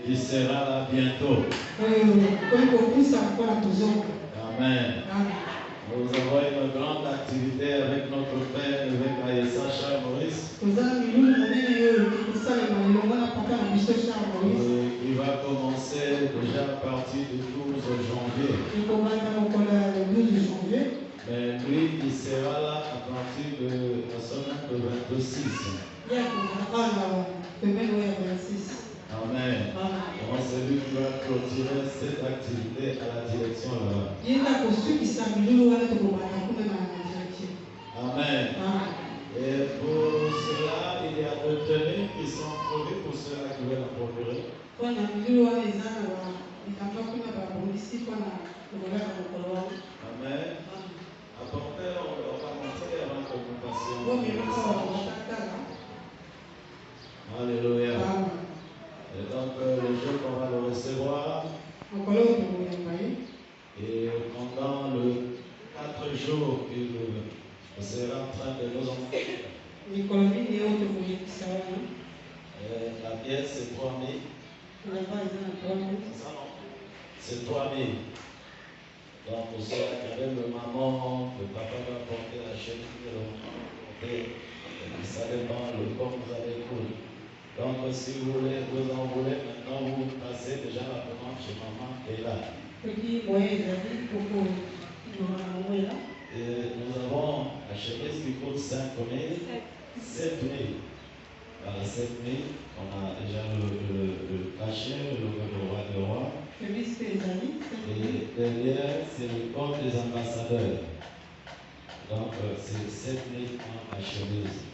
qui sera là bientôt. Amen. Nous avons une grande activité avec notre Père, avec Aïssa Charles Maurice. Il va commencer déjà à partir du 12 janvier. Mais lui, il sera là à partir de la semaine de 26. Amen. Donc c'est lui qui va clôturer cette activité à la direction là-bas. Amen. Et pour cela, il y a deux tenues qui sont prévues pour ceux-là qui veulent la procurer. Amen. Apportez, on va montrer avant que nous passions. Alléluia. Et donc le jour qu'on va le recevoir, et pendant le 4 jours qu'il sera en train de nous envoyer. La pièce c'est 3000. C'est 3000. Donc pour ceux qui avaient le maman, le papa va porter la chemise, le maman va porter, ça dépend de comme vous allez courir. Donc si vous voulez, vous en voulez, maintenant vous passez déjà la commande chez maman et là. Et nous avons la chemise qui coûte 5 000, 7 000. Voilà, 7 000, on a déjà le cachet, le roi de roi. Et derrière, c'est le corps des ambassadeurs. Donc c'est 7 000 francs la chemise.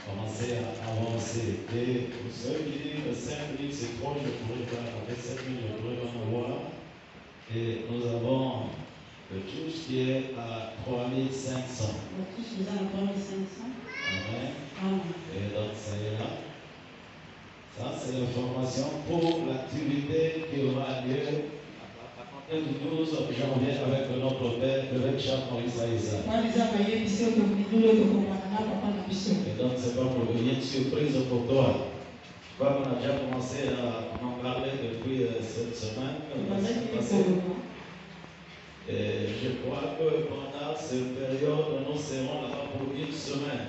Commencez à avancer. Et pour ceux qui disent 5 000 c'est trop, je pourrais pas avec 7 000, je pourrais pas me voir. Et nous avons le touche qui est à 3 500. Amen. Et donc ça est là. Ça c'est l'information pour l'activité qui aura lieu à partir du 12 janvier avec notre Père, avec Charles Maurice Aïssa. Et donc c'est pas pour venir de surprise pour toi. Je crois qu'on a déjà commencé à en parler depuis cette semaine. Et je crois que pendant cette période, nous serons là pour une semaine.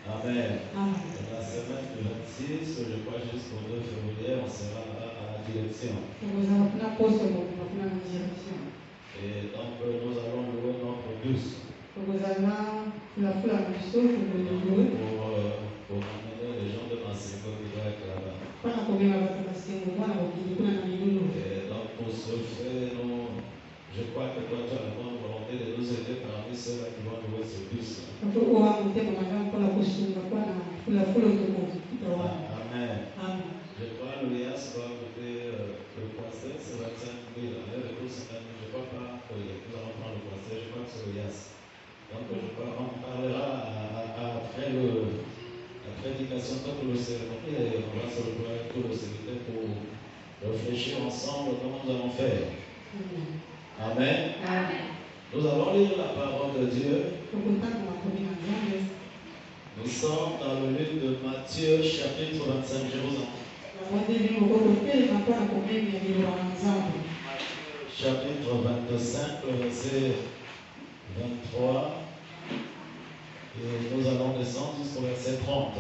Amen. Et la semaine du 26, je crois jusqu'au 2 février, on sera là à la direction. Et donc nous allons louer notre bus. Pour amener les gens de Massimo qui doivent être là-bas. Et donc pour ce faire, je crois que toi tu as la bonne volonté de nous aider parmi ceux-là qui vont louer ce bus. Amen. Je crois que l'IAS va coûter le poisson, c'est 25 000. Je ne crois pas que nous allons prendre le poisson, je crois que c'est l'IAS. Donc je crois qu'on parlera après la prédication, comme le cérémonie, et on va se retrouver avec tout le séminaire pour réfléchir ensemble comment nous allons faire. Amen. Nous allons lire la parole de Dieu. Nous sommes dans le livre de Matthieu, chapitre 25. Je vous en chapitre 25, verset 23. Et nous allons descendre jusqu'au verset 30.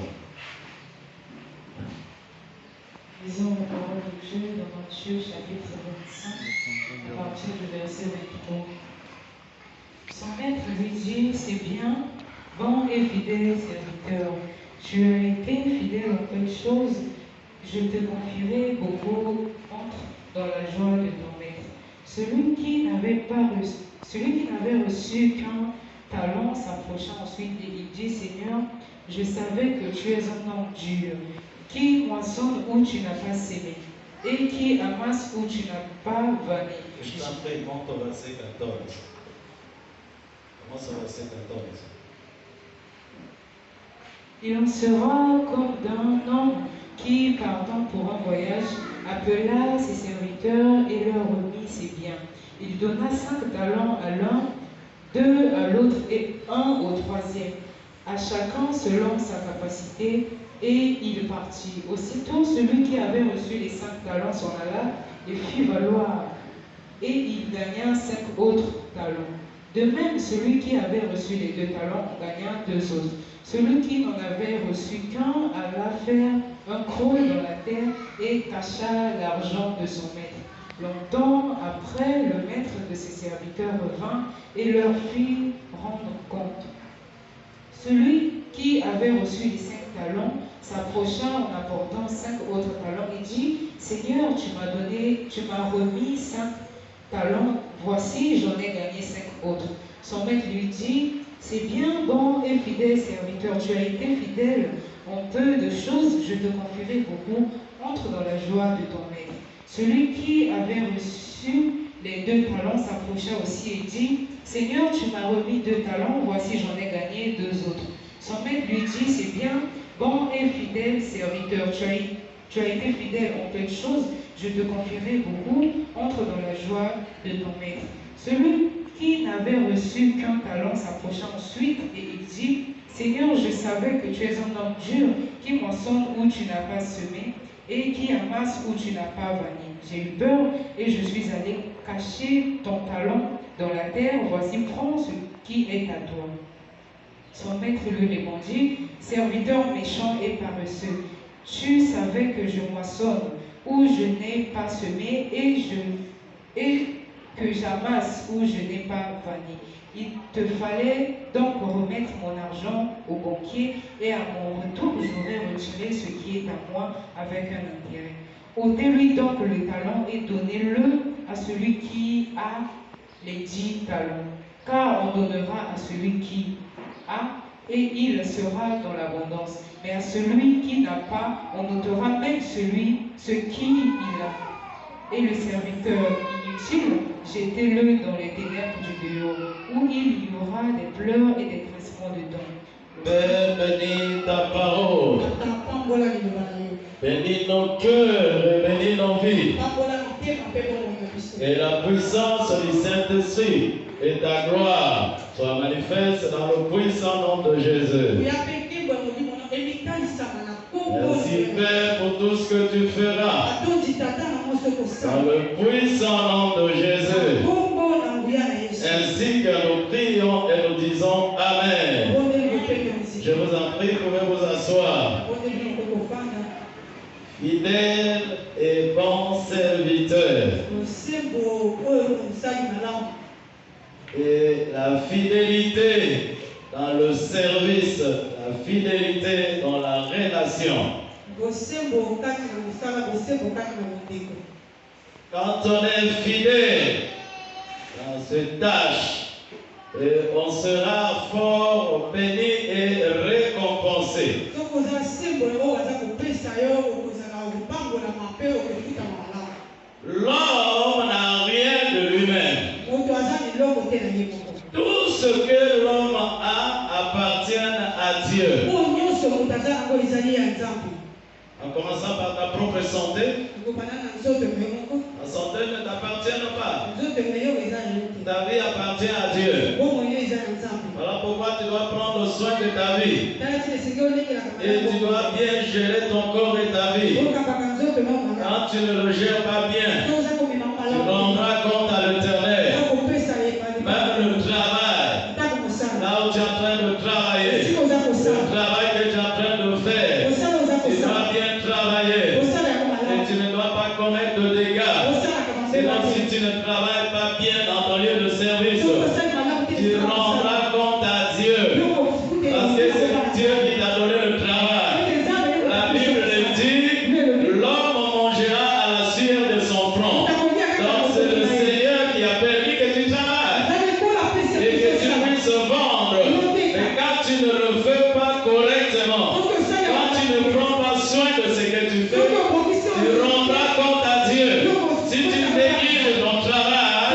Lisons la parole de Dieu dans Matthieu, chapitre 25, à partir du verset 23. Son maître lui dit, c'est bien, bon et fidèle serviteur, tu as été fidèle en peu de choses, je te confierai beaucoup, entre dans la joie de ton maître. Celui qui n'avait reçu qu'un talent s'approcha ensuite et il dit, Seigneur, je savais que tu es un homme dur, qui moissonne où tu n'as pas sémé, et qui amasse où tu n'as pas vanné. Je t'en prie, monte au verset 14. Commence au verset 14. Il en sera comme d'un homme qui, partant pour un voyage, appela ses serviteurs et leur remit ses biens. Il donna 5 talents à l'un, 2 à l'autre et 1 au troisième, à chacun selon sa capacité, et il partit. Aussitôt, celui qui avait reçu les 5 talents s'en alla et fit valoir, et il gagna 5 autres talents. De même, celui qui avait reçu les 2 talents gagna 2 autres. Celui qui n'en avait reçu qu'un alla faire un creux dans la terre et cacha l'argent de son maître. Longtemps après, le maître de ses serviteurs revint et leur fit rendre compte. Celui qui avait reçu les 5 talents s'approcha en apportant 5 autres talents et dit, « Seigneur, tu m'as remis 5 talents, voici, j'en ai gagné 5 autres. » Son maître lui dit, « C'est bien, bon et fidèle serviteur, tu as été fidèle en peu de choses, je te confierai beaucoup, entre dans la joie de ton maître. » Celui qui avait reçu les 2 talents s'approcha aussi et dit, « Seigneur, tu m'as remis 2 talents, voici j'en ai gagné 2 autres. » Son maître lui dit, « C'est bien, bon et fidèle serviteur, tu as été fidèle en peu de choses, je te confierai beaucoup, entre dans la joie de ton maître. » Celui qui n'avait reçu qu'un talent s'approcha ensuite et il dit, « Seigneur, je savais que tu es un homme dur, qui moissonne où tu n'as pas semé, et qui amasse où tu n'as pas vanni. J'ai eu peur et je suis allé cacher ton talent dans la terre. Voici, prends ce qui est à toi. » Son maître lui répondit, « Serviteur méchant et paresseux, tu savais que je moissonne où je n'ai pas semé et que j'amasse où je n'ai pas vanni. Il te fallait donc remettre mon argent au banquier et à mon retour, j'aurais retiré ce qui est à moi avec un intérêt. Ôtez-lui donc le talent et donnez-le à celui qui a les 10 talents, car on donnera à celui qui a et il sera dans l'abondance. Mais à celui qui n'a pas, on ôtera même ce qu'il a. Et le serviteur inutile, jetez-le dans les ténèbres du dehors, où il y aura des pleurs et des grincements de dents. Père, bénis ta parole. Bénis nos cœurs et bénis nos vies. Et la puissance du Saint-Esprit et ta gloire soient manifestes dans le puissant nom de Jésus. Merci Père pour tout ce que tu feras. Dans le puissant nom de Jésus. Ainsi que nous prions et nous disons Amen. Je vous en prie, pouvez vous asseoir. Fidèle et bon serviteur. Et la fidélité dans le service, la fidélité dans la relation. Quand on est fidèle dans cette tâche, on sera fort béni et récompensé. L'homme n'a rien de lui-même. Tout ce que l'homme a appartient à Dieu. En commençant par ta propre santé, la santé ne t'appartient pas. Ta vie appartient à Dieu. Voilà pourquoi tu dois prendre soin de ta vie. Et tu dois bien gérer ton corps et ta vie. Quand tu ne le gères pas bien, tu rendras compte à l'Éternel. Même le travail, là où tu es en train de travailler, le travail que tu es en train de faire, tu dois bien travailler. Et tu ne dois pas commettre de dégâts. Sinon, si tu ne travailles pas bien dans ton lieu de service, tu rendras compte à Dieu. Parce que c'est Dieu qui t'a donné le travail. La Bible le dit, l'homme mangera à la sueur de son front. Donc c'est le Seigneur qui a permis que tu travailles et que tu puisses vendre. Mais quand tu ne le fais pas correctement, quand tu ne prends pas soin de ce que tu fais, tu rendras compte à Dieu. Si tu négliges ton travail,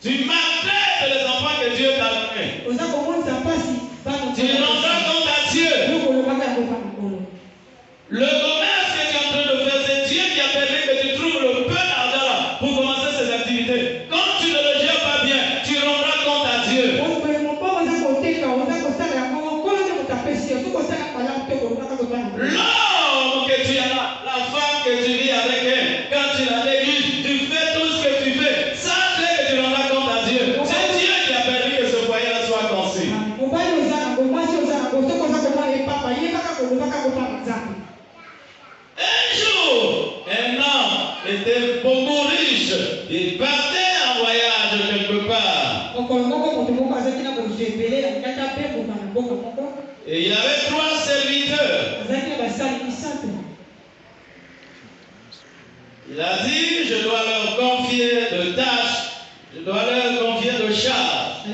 Tu maltraites les enfants que Dieu t'a donnés. Tu rendras compte à Dieu. Le commerce que tu es en train de faire, c'est Dieu qui a permis que tu trouves le peu d'argent là pour commencer ces activités. Quand tu ne le gères pas bien, tu rendras compte à Dieu. L'homme que tu as là, la femme que tu vis avec elle, quand tu la négliges, tu fais tout ce que tu fais. Sache que tu rendras compte à Dieu. C'est Dieu qui a permis que ce foyer-là soit conçu. Un jour, un homme était beaucoup riche. Il partait en voyage quelque part. Et il avait 3 serviteurs. Il a dit, je dois leur confier de tâches, je dois leur confier de charges. Et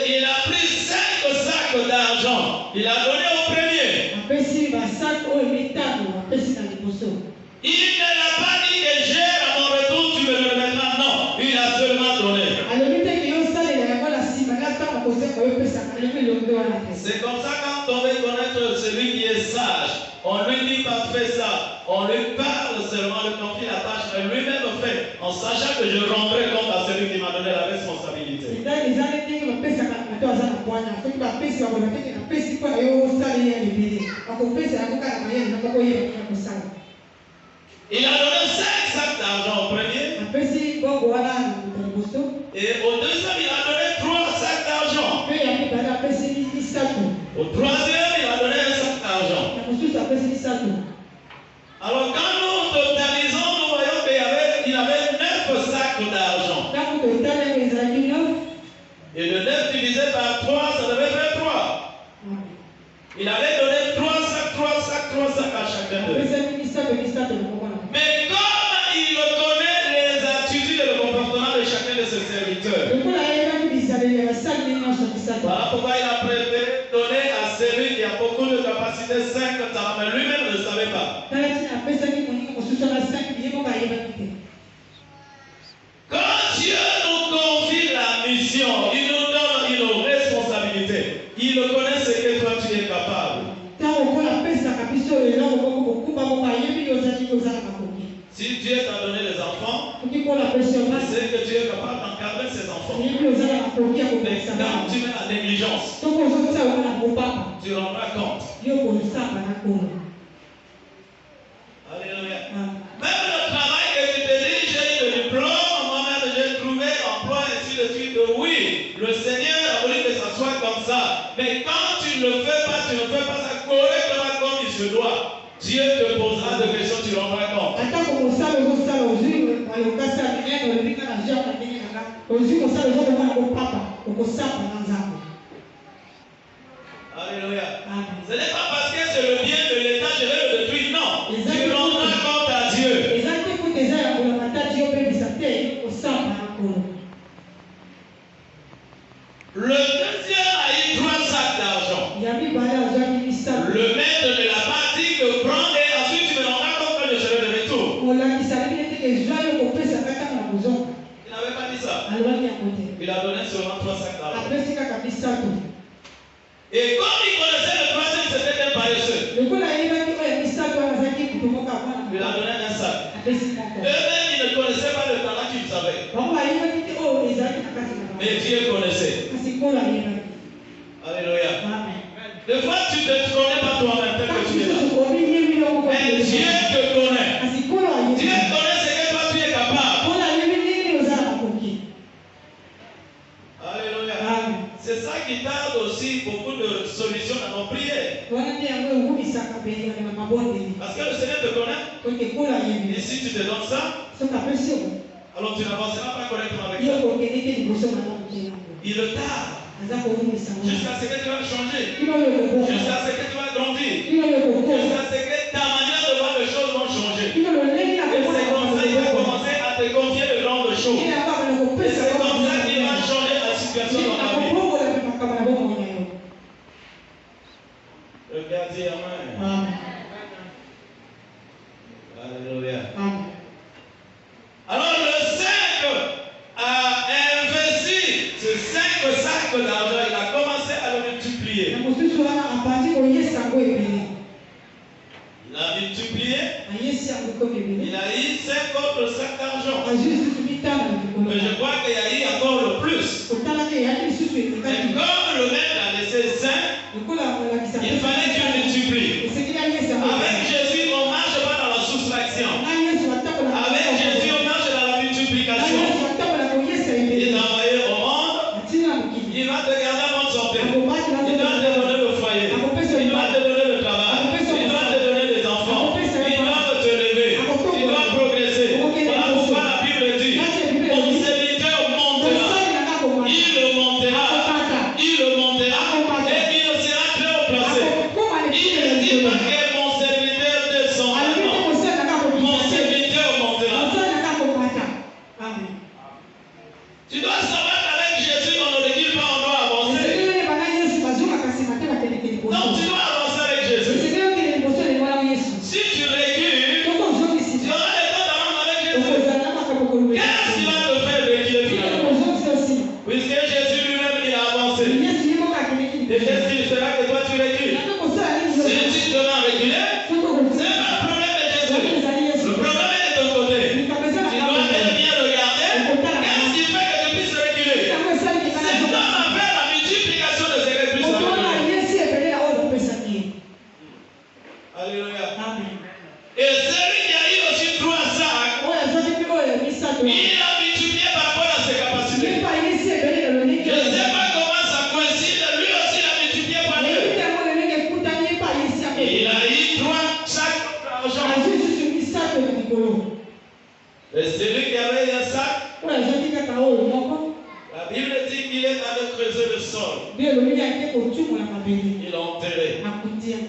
il a pris 5 sacs d'argent. Il a donné au premier. Il ne l'a pas dit que gère à mon retour, tu me le remettras. Non, il a seulement donné. C'est comme ça quand on veut connaître celui qui est sage, on lui dit pas fais ça, on lui parle seulement, lui confie la tâche, mais lui-même fait, en sachant que je rendrai compte à celui qui m'a donné la responsabilité. Il a donné 5 sacs d'argent au premier. Et au deuxième, il a donné 3 sacs d'argent. Au troisième, il a donné 1 sac d'argent. Alors quand nous totalisons, nous voyons qu'il avait 9 sacs d'argent. Et le 9 divisé par 3, ça devait faire 3. Il avait donné 3 sacs à chacun d'eux. Mais comme il connaît les attitudes et le comportement de chacun de ses serviteurs, voilà pourquoi il a préféré donner à celui qui a beaucoup de capacité 5 talents, mais lui-même ne le savait pas. Quand Dieu nous confie la mission, il nous donne une responsabilité. Il connaît ce que toi tu es capable. Si Dieu t'a donné les enfants, c'est que tu es capable d'encadrer ces enfants. Mais quand tu mets la négligence, tu rendras compte. Alléluia. Même le travail que tu te dis, j'ai eu le diplôme, moi-même j'ai trouvé emploi, ainsi de suite. Oui, le Seigneur a voulu que ça soit comme ça. Mais quand tu ne le fais pas, tu ne fais pas ça correctement comme il se doit, Dieu te posera des questions, tu rendras compte. Alléluia. Ce n'est pas parce que c'est le bien de l'État, je vais le détruire. Non. Tu rendras compte à Dieu. Le deuxième a eu 3 sacs d'argent. Le maître ne l'a pas dit que prends et ensuite tu me rendras compte que je serai de retour. Il n'avait pas dit ça. Il a donné seulement 3 sacs d'argent. Et comme il connaissait le troisième, c'était un paresseux. Il a donné un sac. Eux-mêmes, ils ne connaissaient pas le talent qu'ils avaient. Mais Dieu connaissait. Alléluia. Des fois, tu ne te connais pas toi-même, tel que tu es là. Mais Dieu te connaît. Dieu connaît ce que toi tu es capable. Alléluia. C'est ça qui tarde aussi beaucoup de solutions dans nos prières. Parce que le Seigneur te connaît. Et si tu te donnes ça, alors tu n'avanceras pas correctement avec ça. Il le tarde. Jusqu'à ce que tu vas changer. Jusqu'à ce que tu vas grandir. Jusqu'à ce que ta manière de voir les choses vont changer. Et c'est comme ça qu'il va commencer à te confier de grandes choses. Et c'est comme ça qu'il va changer la situation dans ta vie. Regardez, amen. Alléluia. Il a eu 5 autres sacs d'argent. Mais je crois qu'il y a eu encore le plus. Mais comme le maître a laissé 5, il fallait Dieu multiplie. Avec Jésus, on ne marche pas dans la soustraction. Avec Jésus, on marche dans la multiplication. Il t'a envoyé au monde. Il va te garder à mon santé. Il doit te donner le foyer. Il doit te donner le travail. Il doit te donner des enfants. Il doit te lever. Il doit progresser. Voilà pourquoi la Bible dit, mon serviteur montera. Il le montera. Il le montera. Et il sera très haut placé. Il ne dit pas que mon serviteur descendra. Mon serviteur montera. Tu dois savoir qu'avec Jésus, on ne recule pas, on doit avancer. Donc tu dois avancer avec Jésus. Si tu recules, tu auras le temps d'avancer avec Jésus. Qu'est-ce qui va te faire reculer finalement? Puisque Jésus lui-même il a avancé. Et qu'est-ce qu'il fera que toi tu recules? Si tu devras reculer, ce n'est pas le problème de Jésus. Le problème est de ton côté. Tu dois bien regarder. Qu'est-ce qui fait que tu puisses reculer? C'est ton affaire, la multiplication de ces réponses. Alléluia. Et celui qui a eu aussi 3 sacs, il a multiplié par rapport à ses capacités. Je ne sais pas comment ça coïncide, lui aussi il a multiplié par 2. Il a eu 3 sacs d'argent. Et celui qui avait un sac, la Bible dit qu'il est allé creuser le sol. Il l'a enterré.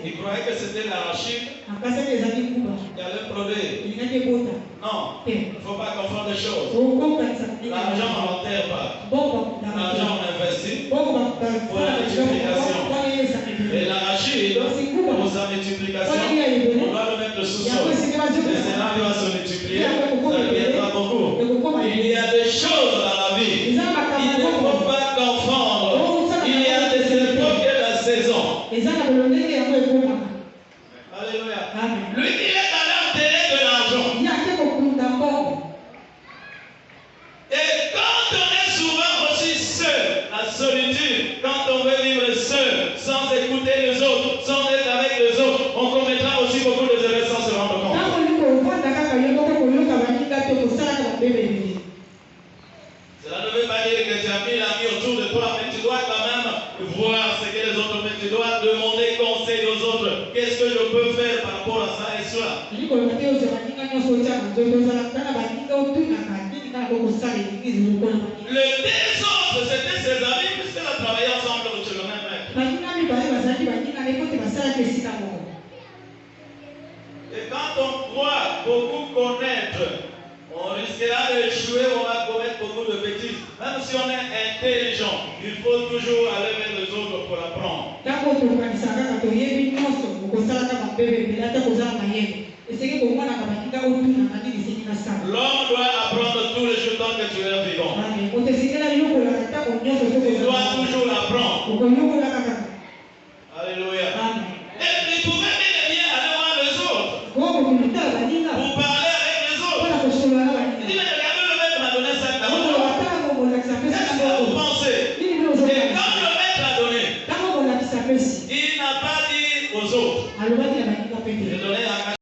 Il croyait que c'était l'arachide qui allait produire. Non, il ne faut pas confondre les choses. L'argent, on n'enterre pas. L'argent, on investit pour la multiplication. Et l'arachide, pour sa multiplication, on doit le mettre sous sol. Et cela va se multiplier. Ça deviendra beaucoup. Il y a des choses dans la vie. Il ne faut pas confondre. Il y a des époques et la saison. Alléluia. Lui, il est allé enterrer de l'argent. Et quand on est souvent aussi seul, la solitude, quand on veut vivre seul, sans écouter les autres, sans être avec les autres, on commettra aussi beaucoup de erreurs sans se rendre compte. Cela ne veut pas dire que tu as mis l'ami autour de toi, mais tu dois quand même voir ce que les autres font. Tu dois demander conseil aux autres. Qu'est-ce que je peux faire par rapport à ça et cela? Les 2 autres, c'était ses amis, puisqu'ils ont travaillé ensemble chez le même maître. Et quand on croit beaucoup connaître, on risquera d'échouer, on va commettre beaucoup de bêtises. Même si on est intelligent, il faut toujours aller vers les autres pour apprendre. L'homme doit apprendre tous les jours tant que tu es vivant. Tu dois toujours apprendre. Alléluia. Et il pouvait bien aller voir les autres.